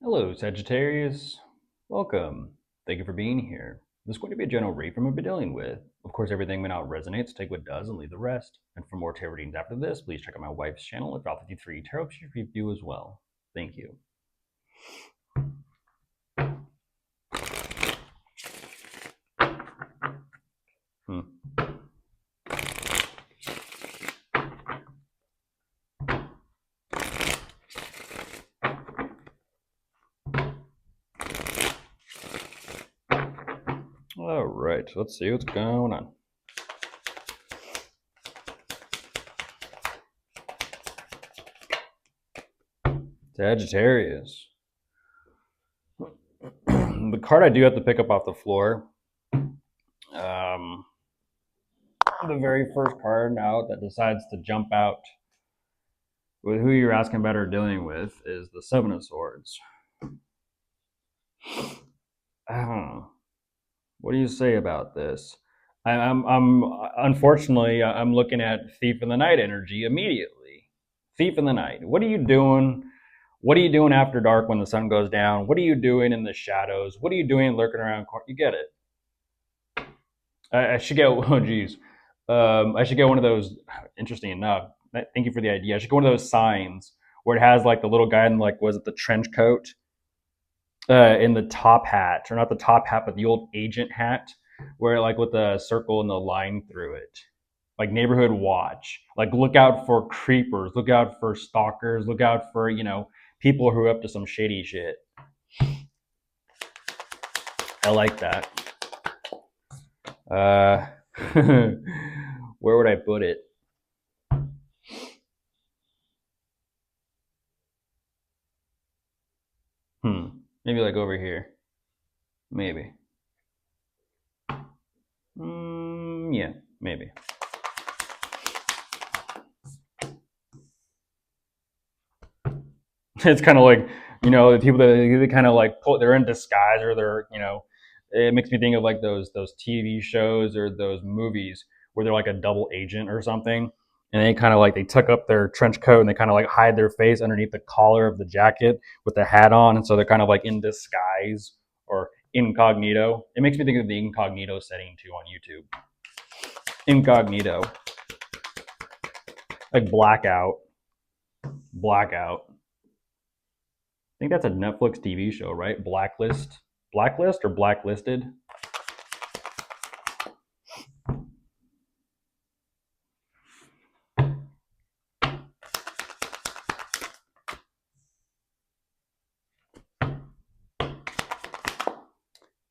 Hello, Sagittarius. Welcome. Thank you for being here. This is going to be a general read from what we're dealing with. Of course, everything may not resonate, so take what does and leave the rest. And for more tarot readings after this, please check out my wife's channel at 53 Tarot Sheet Review as well. Thank you. All right, let's see what's going on. Sagittarius. The card I do have to pick up off the floor. The very first card out that decides to jump out with who you're asking about or dealing with is the Seven of Swords. What do you say about this? I'm unfortunately I'm looking at Thief in the Night energy immediately. Thief in the Night. What are you doing? What are you doing after dark when the sun goes down? What are you doing in the shadows? What are you doing lurking around? You get it. I should get. Oh, geez. I should get one of those. Interesting enough. Thank you for the idea. I should get one of those signs where it has like the little guy in like was it the trench coat in the top hat, or not the top hat, but the old agent hat, where like with the circle and the line through it, like neighborhood watch, like look out for creepers, look out for stalkers, look out for people who are up to some shady shit. I like that. Where would I put it? Maybe like over here. Maybe. Yeah, maybe. It's kind of like the people that they kind of like they're in disguise, or they're it makes me think of like those TV shows or those movies where they're like a double agent or something, and they kind of like they tuck up their trench coat and they kind of like hide their face underneath the collar of the jacket with the hat on, and so they're kind of like in disguise or incognito. It makes me think of the incognito setting too on YouTube. Incognito, like blackout. I think that's a Netflix TV show, right? Blacklist or Blacklisted.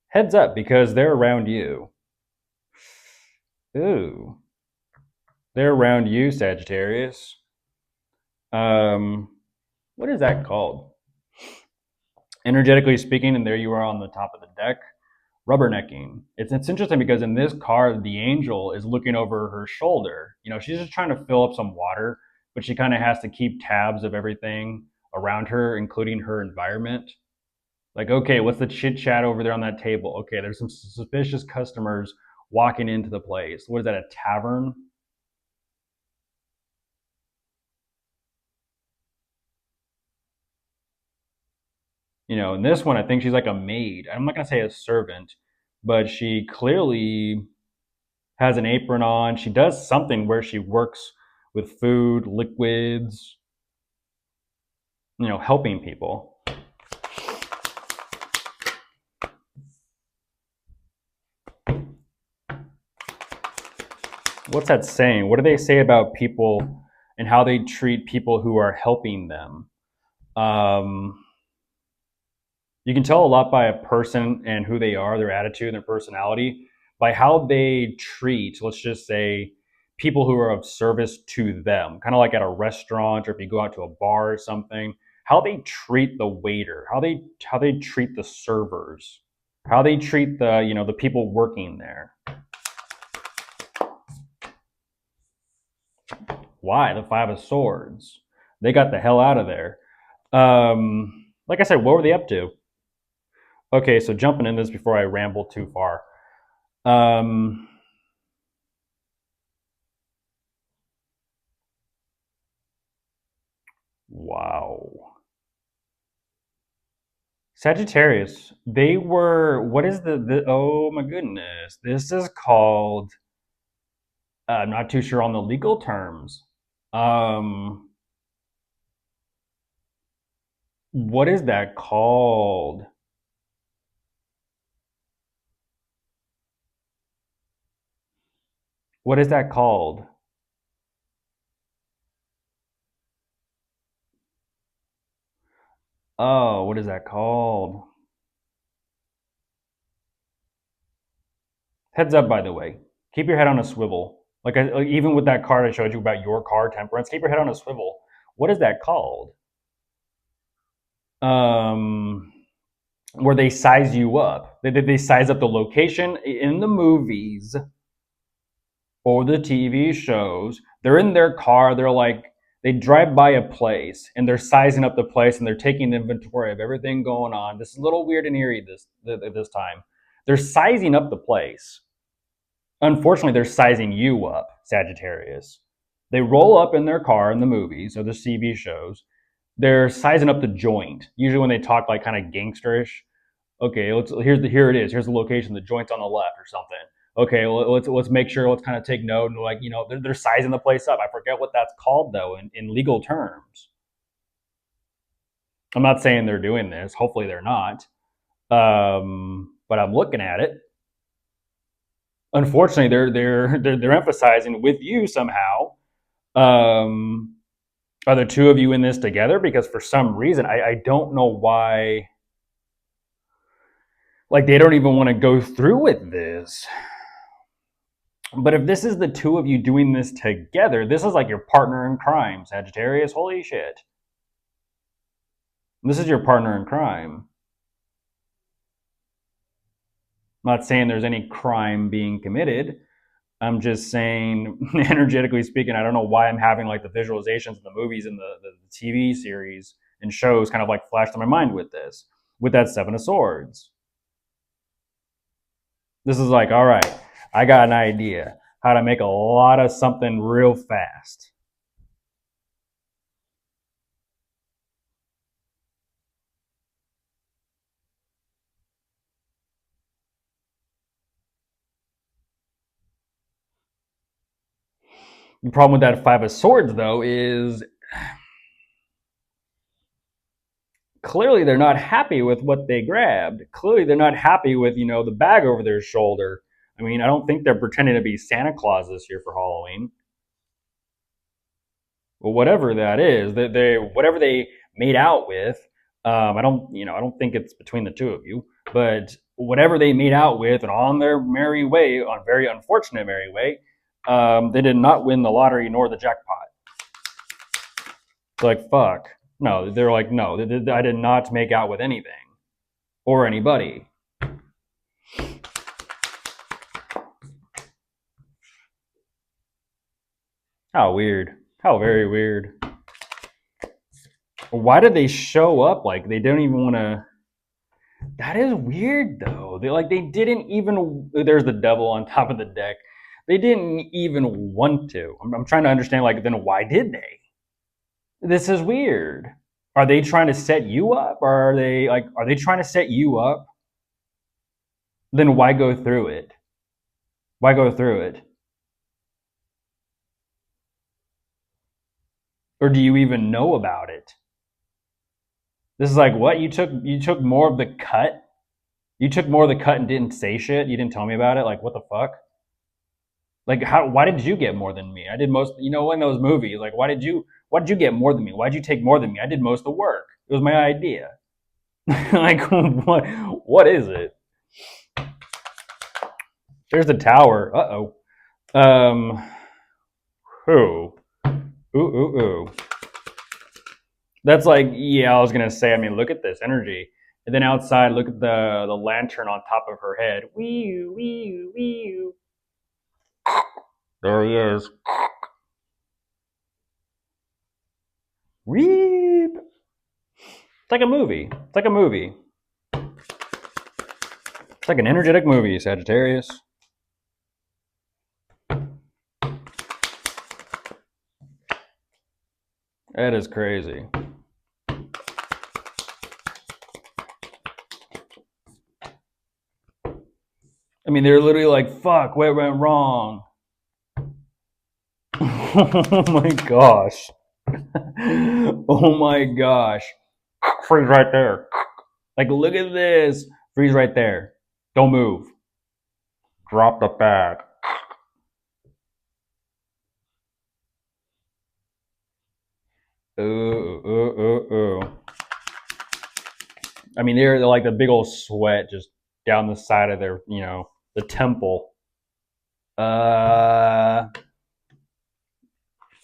Heads up, because they're around you. Ooh, they're around you, Sagittarius. What is that called? Energetically speaking, and there you are on the top of the deck. Rubbernecking. It's interesting because in this card, the angel is looking over her shoulder. She's just trying to fill up some water, but she kind of has to keep tabs of everything around her, including her environment. Like, okay, what's the chit chat over there on that table? Okay, there's some suspicious customers walking into the place. What is that, a tavern? In this one, I think she's like a maid. I'm not going to say a servant, but she clearly has an apron on. She does something where she works with food, liquids, helping people. What's that saying? What do they say about people and how they treat people who are helping them? You can tell a lot by a person and who they are, their attitude, and their personality, by how they treat, let's just say, people who are of service to them. Kind of like at a restaurant, or if you go out to a bar or something, how they treat the waiter, how they treat the servers, how they treat the people working there. Why? The Five of Swords. They got the hell out of there. Like I said, what were they up to? Okay, so jumping in this before I ramble too far. Wow. Sagittarius. They were. What is the? Oh my goodness! This is called. I'm not too sure on the legal terms. Um, what is that called? What is that called? Oh, what is that called? Heads up, by the way. Keep your head on a swivel. Like even with that card I showed you about your car temperance, keep your head on a swivel. What is that called? Um, where they size you up. They size up the location in the movies or the TV shows. They're in their car. They're like they drive by a place and they're sizing up the place and they're taking inventory of everything going on. This is a little weird and eerie this time. They're sizing up the place. Unfortunately, they're sizing you up, Sagittarius. They roll up in their car in the movies or the TV shows. They're sizing up the joint. Usually, when they talk like kind of gangsterish, okay, here it is. Here's the location. The joint's on the left or something. Okay, well, let's make sure. Let's kind of take note and like they're sizing the place up. I forget what that's called though in legal terms. I'm not saying they're doing this. Hopefully, they're not. But I'm looking at it. Unfortunately, they're emphasizing with you somehow. Um, are the two of you in this together? Because for some reason, I don't know why. Like they don't even want to go through with this. But if this is the two of you doing this together, this is like your partner in crime, Sagittarius. Holy shit! This is your partner in crime. I'm not saying there's any crime being committed. I'm just saying, energetically speaking, I don't know why I'm having like the visualizations in the movies and the TV series and shows kind of like flash to my mind with this, with that Seven of Swords. This is like, all right, I got an idea how to make a lot of something real fast. The problem with that Five of Swords, though, is clearly they're not happy with what they grabbed. Clearly they're not happy with, the bag over their shoulder. I mean, I don't think they're pretending to be Santa Claus this year for Halloween. Well, whatever that is, they whatever they made out with, I don't think it's between the two of you, but whatever they made out with, and on their merry way, on very unfortunate merry way, they did not win the lottery nor the jackpot. Like fuck, no, they're like no, I did not make out with anything or anybody. How weird. How very weird. Why did they show up like they don't even want to? That is weird though. They didn't even. There's the devil on top of the deck. They didn't even want to. I'm trying to understand. Like then why did they? This is weird. Are they trying to set you up, or are they trying to set you up? Then why go through it? Why go through it? Or do you even know about it? This is like what you took more of the cut. You took more of the cut and didn't say shit. You didn't tell me about it. Like what the fuck? Like how? Why did you get more than me? I did most. In those movies, like why did you get more than me? Why did you take more than me? I did most of the work. It was my idea. Like what is it? There's the tower. Uh oh. Who? Ooh. That's like, yeah, I was gonna say, I mean, look at this energy. And then outside, look at the lantern on top of her head. Wee wee wee. There he is. Weep. It's like a movie. It's like a movie. It's like an energetic movie, Sagittarius. That is crazy. I mean, they're literally like, fuck, what went wrong? Oh my gosh. Oh my gosh. Freeze right there. Like, look at this. Freeze right there. Don't move. Drop the bag. Ooh. I mean, they're like the big old sweat just down the side of their, the temple.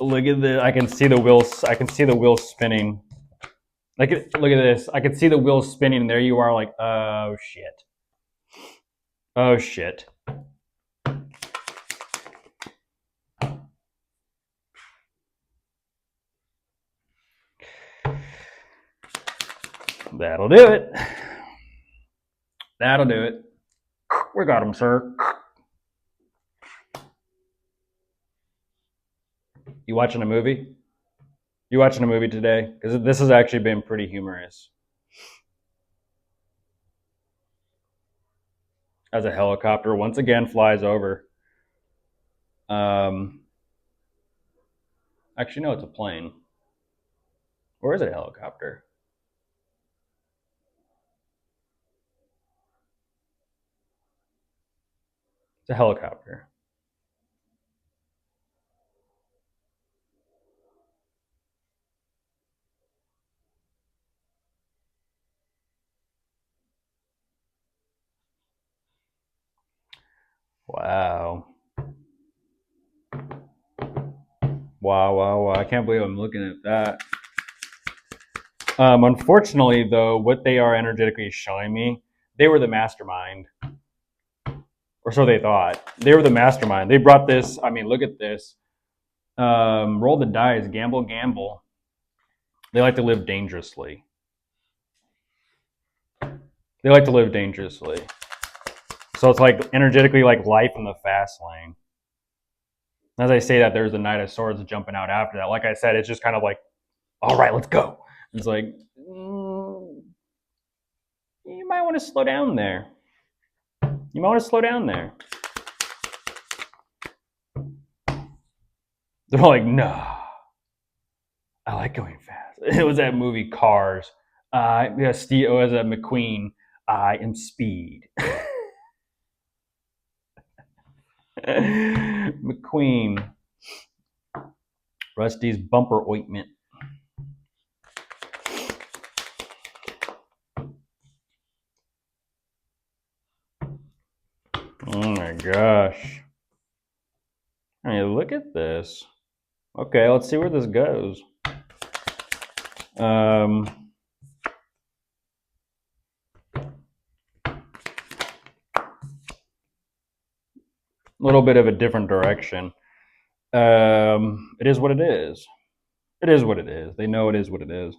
Look at this. I can see the wheels. I can see the wheels spinning. Look at this. I can see the wheels spinning, and there you are, like, oh shit. Oh shit. That'll do it. That'll do it. We got him, sir. You watching a movie? You watching a movie today? Because this has actually been pretty humorous. As a helicopter once again flies over. Actually, no, it's a plane. Or is it a helicopter? It's a helicopter. Wow. Wow. I can't believe I'm looking at that. Unfortunately, though, what they are energetically showing me, they were the mastermind. Or so they thought. They were the mastermind. They brought this. I mean, look at this. Roll the dice. Gamble. They like to live dangerously. So it's like energetically like life in the fast lane. As I say that, there's the Knight of Swords jumping out after that. Like I said, it's just kind of like, all right, let's go. It's like, you might want to slow down there. They're like, no, I like going fast. It was that movie Cars. Steve as a McQueen. I am speed. McQueen. Rusty's bumper ointment. Oh my gosh. I mean, look at this. Okay, let's see where this goes. A little bit of a different direction. It is what it is. It is what it is. They know it is what it is.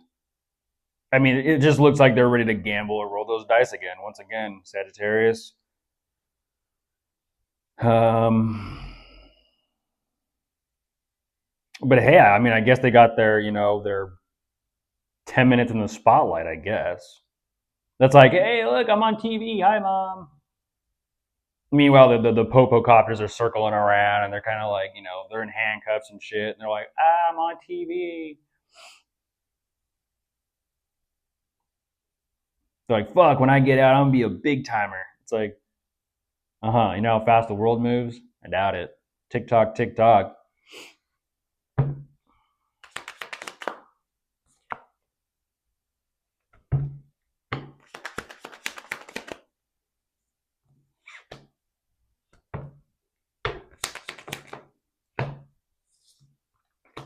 I mean, it just looks like they're ready to gamble or roll those dice again. Once again, Sagittarius. But hey, I mean, I guess they got their, their 10 minutes in the spotlight, I guess. That's like, hey, look, I'm on TV. Hi, Mom. Meanwhile, the popocopters are circling around, and they're kind of like, they're in handcuffs and shit. And they're like, I'm on TV. They're like, fuck, when I get out, I'm going to be a big timer. It's like, you know how fast the world moves? I doubt it. Tick tock.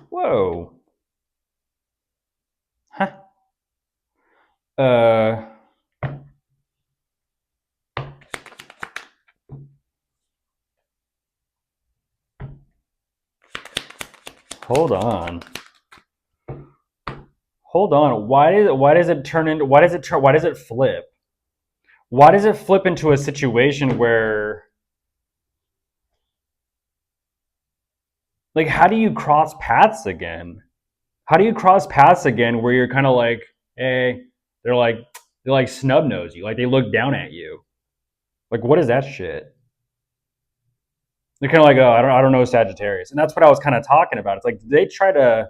Whoa. Huh. Hold on. Why does it flip? Why does it flip into a situation where, like, how do you cross paths again? Where you're kind of like, hey, they're like snub nose you, like they look down at you. Like, what is that shit? They're kind of like, oh, I don't know Sagittarius, and that's what I was kind of talking about. It's like, did they try to?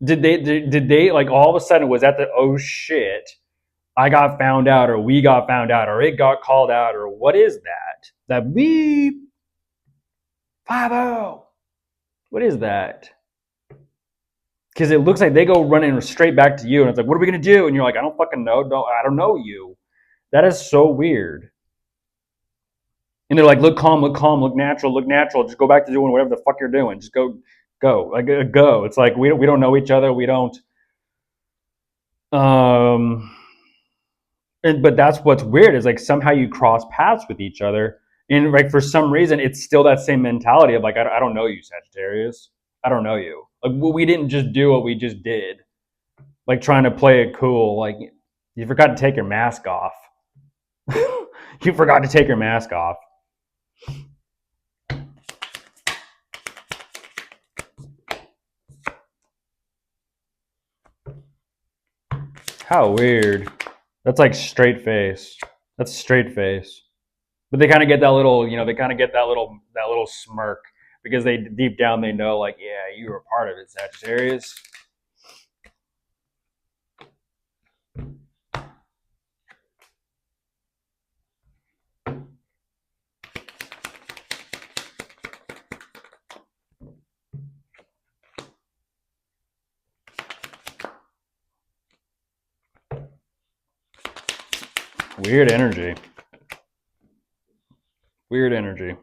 Did they like all of a sudden was that the oh shit? I got found out, or we got found out, or it got called out, or what is that? That beep 50. What is that? Because it looks like they go running straight back to you, and it's like, what are we gonna do? And you're like, I don't fucking know. I don't know you. That is so weird. And they're like, look calm, look natural, look natural. Just go back to doing whatever the fuck you're doing. Just go, like go. It's like we don't know each other. We don't. Um, but that's what's weird is like somehow you cross paths with each other, and like for some reason it's still that same mentality of like I don't know you, Sagittarius. I don't know you. Like we didn't just do what we just did. Like trying to play it cool. Like you forgot to take your mask off. You forgot to take your mask off. How weird. That's like straight face. That's straight face. But they kind of get that little, they kind of get that little smirk because they deep down they know like, yeah, you were part of it, Sagittarius. Weird energy. Weird energy.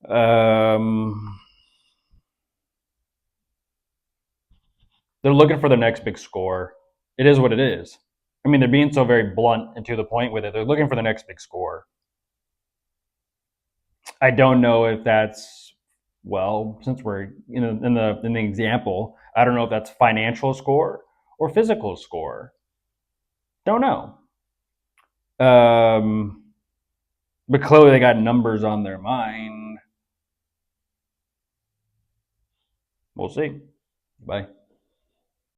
Ugh. They're looking for the next big score. It is what it is. I mean, they're being so very blunt and to the point with it. They're looking for the next big score. I don't know if that's well, since we're in the example, I don't know if that's financial score or physical score. Don't know. Um, but clearly they got numbers on their mind. We'll see. Bye.